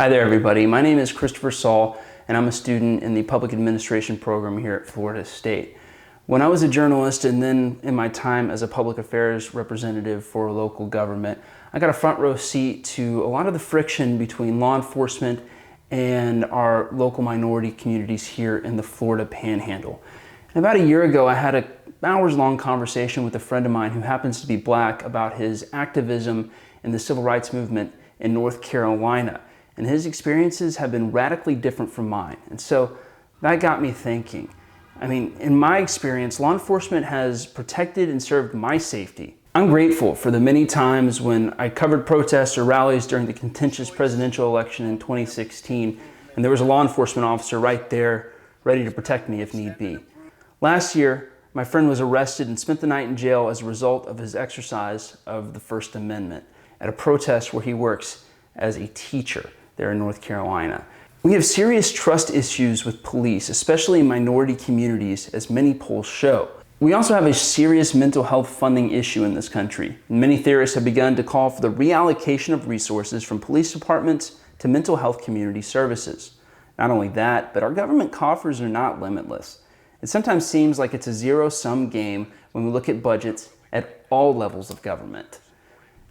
Hi there, everybody. My name is Christopher Saul, and I'm a student in the Public Administration program here at Florida State. When I was a journalist and then in my time as a public affairs representative for local government, I got a front row seat to a lot of the friction between law enforcement and our local minority communities here in the Florida Panhandle. And about a year ago, I had an hours-long conversation with a friend of mine who happens to be Black about his activism in the civil rights movement in North Carolina. And his experiences have been radically different from mine. And so that got me thinking. I mean, in my experience, law enforcement has protected and served my safety. I'm grateful for the many times when I covered protests or rallies during the contentious presidential election in 2016, and there was a law enforcement officer right there ready to protect me if need be. Last year, my friend was arrested and spent the night in jail as a result of his exercise of the First Amendment at a protest where he works as a teacher there in North Carolina. We have serious trust issues with police, especially in minority communities, as many polls show. We also have a serious mental health funding issue in this country. Many theorists have begun to call for the reallocation of resources from police departments to mental health community services. Not only that, but our government coffers are not limitless. It sometimes seems like it's a zero-sum game when we look at budgets at all levels of government.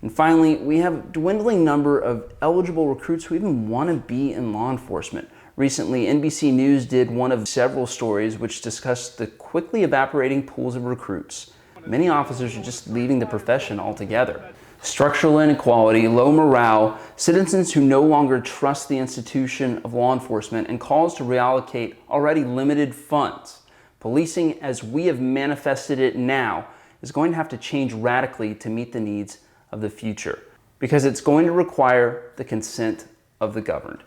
And finally, we have a dwindling number of eligible recruits who even want to be in law enforcement. Recently, NBC News did one of several stories which discussed the quickly evaporating pools of recruits. Many officers are just leaving the profession altogether. Structural inequality, low morale, citizens who no longer trust the institution of law enforcement, and calls to reallocate already limited funds. Policing, as we have manifested it now, is going to have to change radically to meet the needs of the future, because it's going to require the consent of the governed.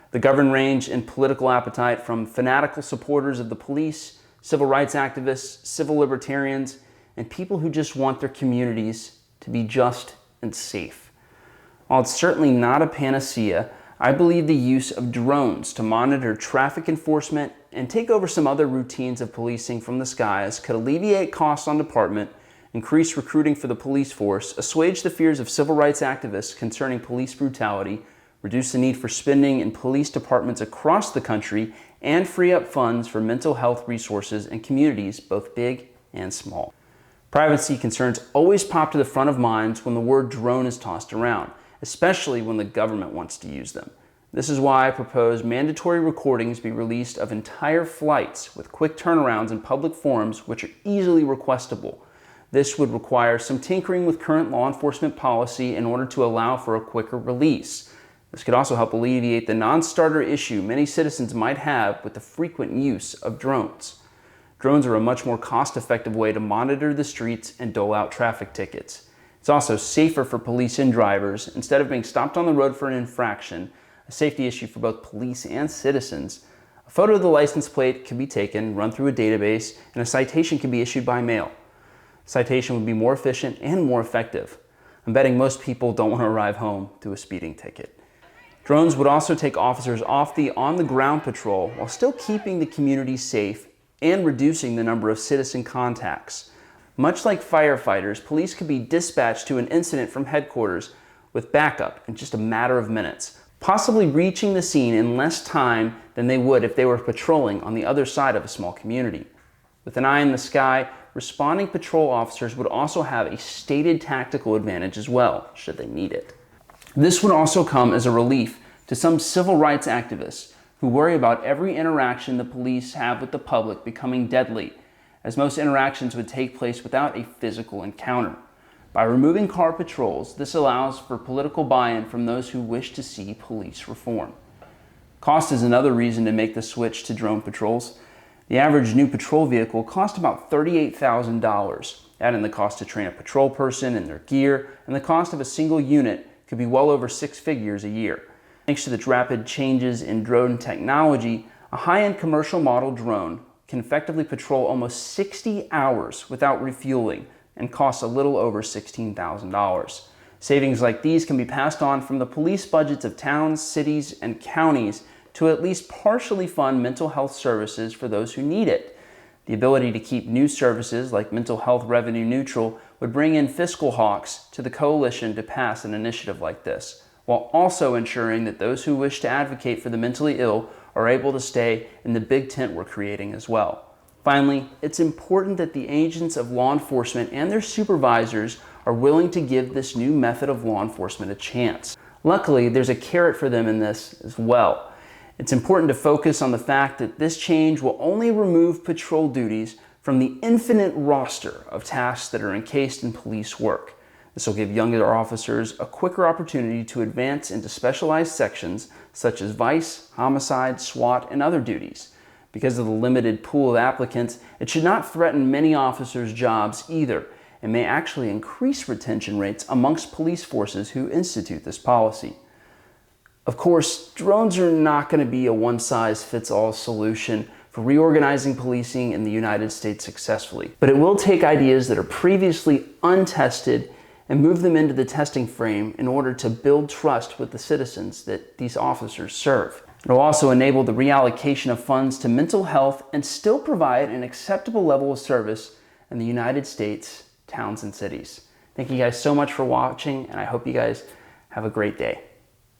The governed range in political appetite from fanatical supporters of the police, civil rights activists, civil libertarians, and people who just want their communities to be just and safe. While it's certainly not a panacea, I believe the use of drones to monitor traffic enforcement and take over some other routines of policing from the skies could alleviate costs on department, increase recruiting for the police force, assuage the fears of civil rights activists concerning police brutality, reduce the need for spending in police departments across the country, and free up funds for mental health resources in communities both big and small. Privacy concerns always pop to the front of minds when the word drone is tossed around, especially when the government wants to use them. This is why I propose mandatory recordings be released of entire flights with quick turnarounds in public forums which are easily requestable. This would require some tinkering with current law enforcement policy in order to allow for a quicker release. This could also help alleviate the non-starter issue many citizens might have with the frequent use of drones. Drones are a much more cost-effective way to monitor the streets and dole out traffic tickets. It's also safer for police and drivers. Instead of being stopped on the road for an infraction, a safety issue for both police and citizens, a photo of the license plate can be taken, run through a database, and a citation can be issued by mail. Citation would be more efficient and more effective. I'm betting most people don't want to arrive home to a speeding ticket. Drones would also take officers off the on-the-ground patrol while still keeping the community safe and reducing the number of citizen contacts. Much like firefighters, police could be dispatched to an incident from headquarters with backup in just a matter of minutes, possibly reaching the scene in less time than they would if they were patrolling on the other side of a small community. With an eye in the sky, responding patrol officers would also have a stated tactical advantage as well, should they need it. This would also come as a relief to some civil rights activists who worry about every interaction the police have with the public becoming deadly, as most interactions would take place without a physical encounter. By removing car patrols, this allows for political buy-in from those who wish to see police reform. Cost is another reason to make the switch to drone patrols. The average new patrol vehicle costs about $38,000. Add in the cost to train a patrol person and their gear, and the cost of a single unit could be well over 6 figures a year. Thanks to the rapid changes in drone technology, a high-end commercial model drone can effectively patrol almost 60 hours without refueling and costs a little over $16,000. Savings like these can be passed on from the police budgets of towns, cities, and counties to at least partially fund mental health services for those who need it. The ability to keep new services like mental health revenue neutral would bring in fiscal hawks to the coalition to pass an initiative like this, while also ensuring that those who wish to advocate for the mentally ill are able to stay in the big tent we're creating as well. Finally, it's important that the agents of law enforcement and their supervisors are willing to give this new method of law enforcement a chance. Luckily, there's a carrot for them in this as well. It's important to focus on the fact that this change will only remove patrol duties from the infinite roster of tasks that are encased in police work. This will give younger officers a quicker opportunity to advance into specialized sections such as vice, homicide, SWAT, and other duties. Because of the limited pool of applicants, it should not threaten many officers' jobs either, and may actually increase retention rates amongst police forces who institute this policy. Of course, drones are not going to be a one-size-fits-all solution for reorganizing policing in the United States successfully, but it will take ideas that are previously untested and move them into the testing frame in order to build trust with the citizens that these officers serve. It will also enable the reallocation of funds to mental health and still provide an acceptable level of service in the United States, towns, and cities. Thank you guys so much for watching, and I hope you guys have a great day.